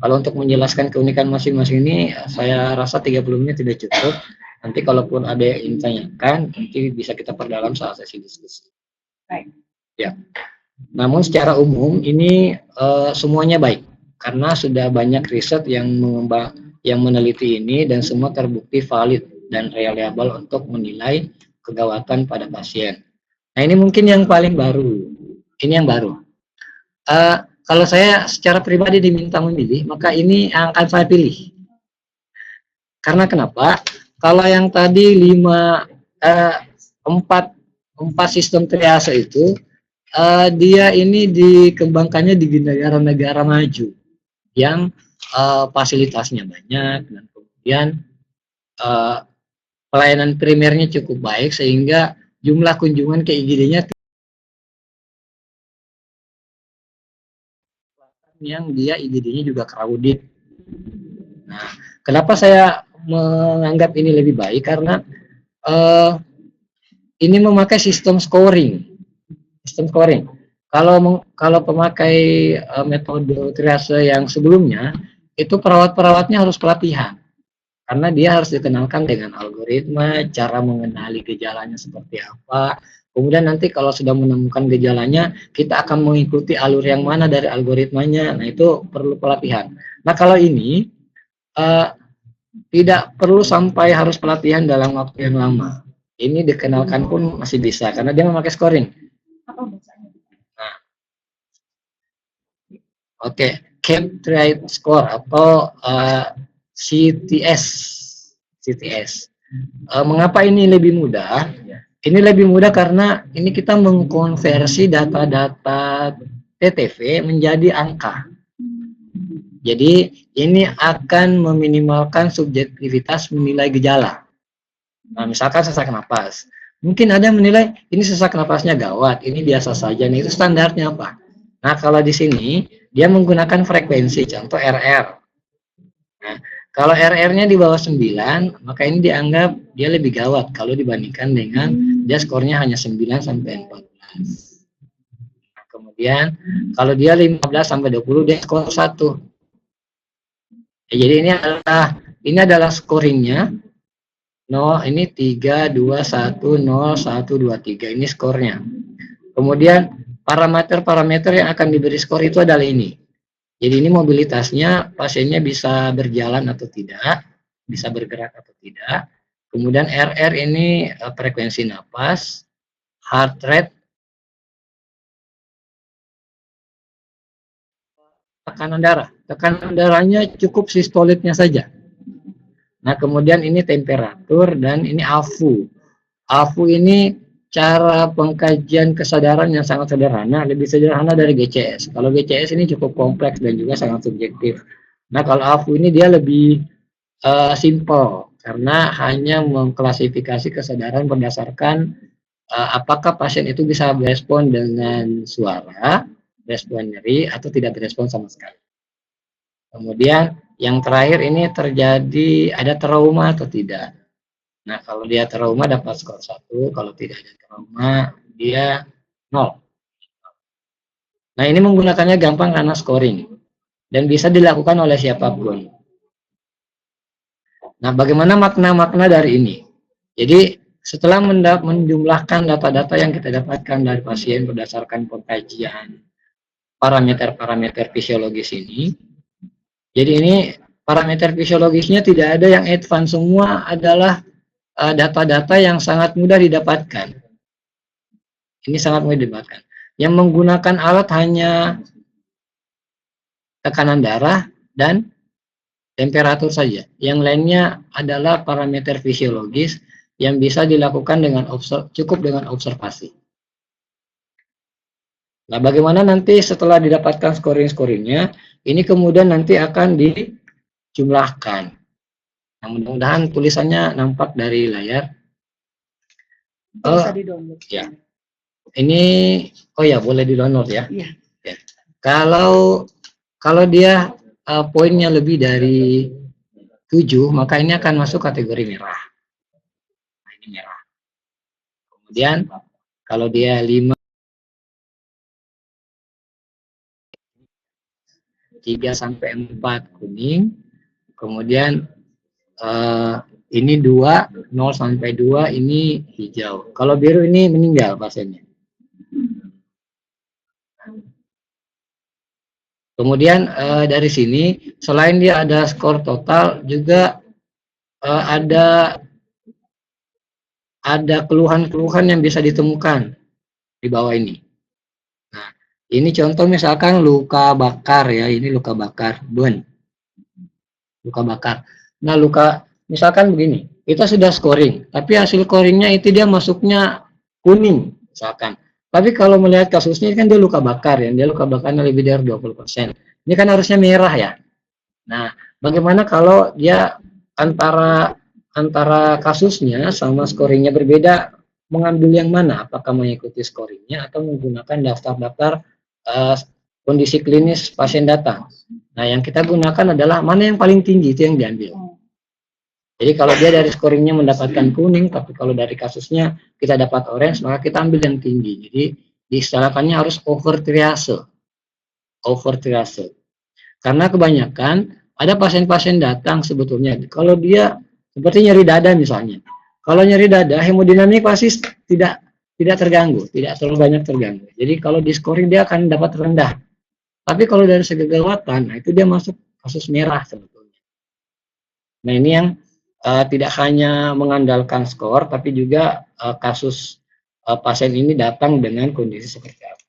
Kalau untuk menjelaskan keunikan masing-masing ini, saya rasa 30 menit tidak cukup. Nanti kalaupun ada yang ingin tanyakan, nanti bisa kita perdalam saat sesi diskusi. Baik. Ya. Namun secara umum ini semuanya baik karena sudah banyak riset yang meneliti ini dan semua terbukti valid dan reliable untuk menilai kegawatan pada pasien. Nah ini mungkin yang paling baru. Ini yang baru. Kalau saya secara pribadi diminta memilih, maka ini yang akan saya pilih. Karena kenapa? Kalau yang tadi 4 sistem triase itu, dia ini dikembangkannya di negara-negara maju yang fasilitasnya banyak dan kemudian pelayanan primernya cukup baik sehingga jumlah kunjungan ke IGD-nya yang dia IGD-nya juga crowded. Nah, kenapa saya menganggap ini lebih baik? Karena ini memakai sistem scoring. Sistem scoring. Kalau pemakai metode triase yang sebelumnya, itu perawat-perawatnya harus pelatihan. Karena dia harus dikenalkan dengan algoritma, cara mengenali gejalanya seperti apa. Kemudian nanti kalau sudah menemukan gejalanya, kita akan mengikuti alur yang mana dari algoritmanya. Nah, itu perlu pelatihan. Nah, kalau ini tidak perlu sampai harus pelatihan dalam waktu yang lama. Ini dikenalkan pun masih bisa karena dia memakai scoring. Nah, oke, Camp Triad Score atau CTS. CTS. Mengapa ini lebih mudah? Ini lebih mudah karena ini kita mengkonversi data-data TTV menjadi angka. Jadi ini akan meminimalkan subjektivitas menilai gejala. Nah, misalkan sesak napas. Mungkin ada yang menilai ini sesak napasnya gawat, ini biasa saja. Nih, itu standarnya apa? Nah, kalau di sini dia menggunakan frekuensi, contoh RR. Nah, kalau RR-nya di bawah 9, maka ini dianggap dia lebih gawat kalau dibandingkan dengan dia skornya hanya 9 sampai 14. Nah, kemudian kalau dia 15 sampai 20 dia skor 1. Ya, jadi ini adalah scoringnya. No, ini 3, 2, 1, 0, 1, 2, 3. Ini skornya. Kemudian parameter-parameter yang akan diberi skor itu adalah ini. Jadi ini mobilitasnya, pasiennya bisa berjalan atau tidak, bisa bergerak atau tidak. Kemudian RR ini frekuensi napas, heart rate, tekanan darah. Tekanan darahnya cukup sistolitnya saja. Nah, kemudian ini temperatur dan ini AFU. AFU ini cara pengkajian kesadaran yang sangat sederhana, lebih sederhana dari GCS. Kalau GCS ini cukup kompleks dan juga sangat subjektif. Nah, kalau AFU ini dia lebih simple karena hanya mengklasifikasi kesadaran berdasarkan apakah pasien itu bisa berespon dengan suara, respon nyeri, atau tidak berespon sama sekali. Kemudian yang terakhir ini terjadi ada trauma atau tidak. Nah, kalau dia trauma dapat skor 1, kalau tidak ada trauma dia 0. Nah, ini menggunakannya gampang karena scoring dan bisa dilakukan oleh siapapun. Nah, bagaimana makna-makna dari ini? Jadi, setelah menjumlahkan data-data yang kita dapatkan dari pasien berdasarkan pengkajian parameter-parameter fisiologis ini, jadi ini parameter fisiologisnya tidak ada yang advance, semua adalah data-data yang sangat mudah didapatkan. Ini sangat mudah didapatkan. Yang menggunakan alat hanya tekanan darah dan temperatur saja. Yang lainnya adalah parameter fisiologis yang bisa dilakukan dengan cukup dengan observasi. Nah, bagaimana nanti setelah didapatkan scoring-scoringnya, ini kemudian nanti akan dijumlahkan. Nah, mudah-mudahan tulisannya nampak dari layar. Bisa di-download. Ya. Ini, oh ya, boleh di-download ya. Iya. Ya. Kalau dia poinnya lebih dari 7, maka ini akan masuk kategori merah. Nah, ini merah. Kemudian kalau dia 5, 3 sampai 4 kuning, kemudian ini 2, 0 sampai 2 ini hijau. Kalau biru ini meninggal pasiennya. Kemudian dari sini selain dia ada skor total juga ada keluhan-keluhan yang bisa ditemukan di bawah ini. Nah, ini contoh misalkan luka bakar ya, ini luka bakar, burn. Luka bakar. Nah, misalkan begini, kita sudah scoring, tapi hasil scoringnya itu dia masuknya kuning misalkan. Tapi kalau melihat kasusnya kan dia luka bakar ya, dia luka bakarnya lebih dari 20%. Ini kan harusnya merah ya. Nah, bagaimana kalau dia antara kasusnya sama scoringnya berbeda, mengambil yang mana? Apakah mengikuti scoringnya atau menggunakan daftar-daftar kondisi klinis pasien datang? Nah, yang kita gunakan adalah mana yang paling tinggi, itu yang diambil. Jadi kalau dia dari scoringnya mendapatkan kuning, tapi kalau dari kasusnya kita dapat orange, maka kita ambil yang tinggi. Jadi diistilahkannya harus over triase. Over triase. Karena kebanyakan ada pasien-pasien datang sebetulnya, kalau dia seperti nyeri dada misalnya. Kalau nyeri dada, hemodinamik pasti tidak terganggu, tidak terlalu banyak terganggu. Jadi kalau di scoring dia akan dapat rendah. Tapi kalau dari segi kegawatan, nah itu dia masuk kasus merah sebetulnya. Nah ini yang tidak hanya mengandalkan skor, tapi juga kasus pasien ini datang dengan kondisi seperti apa.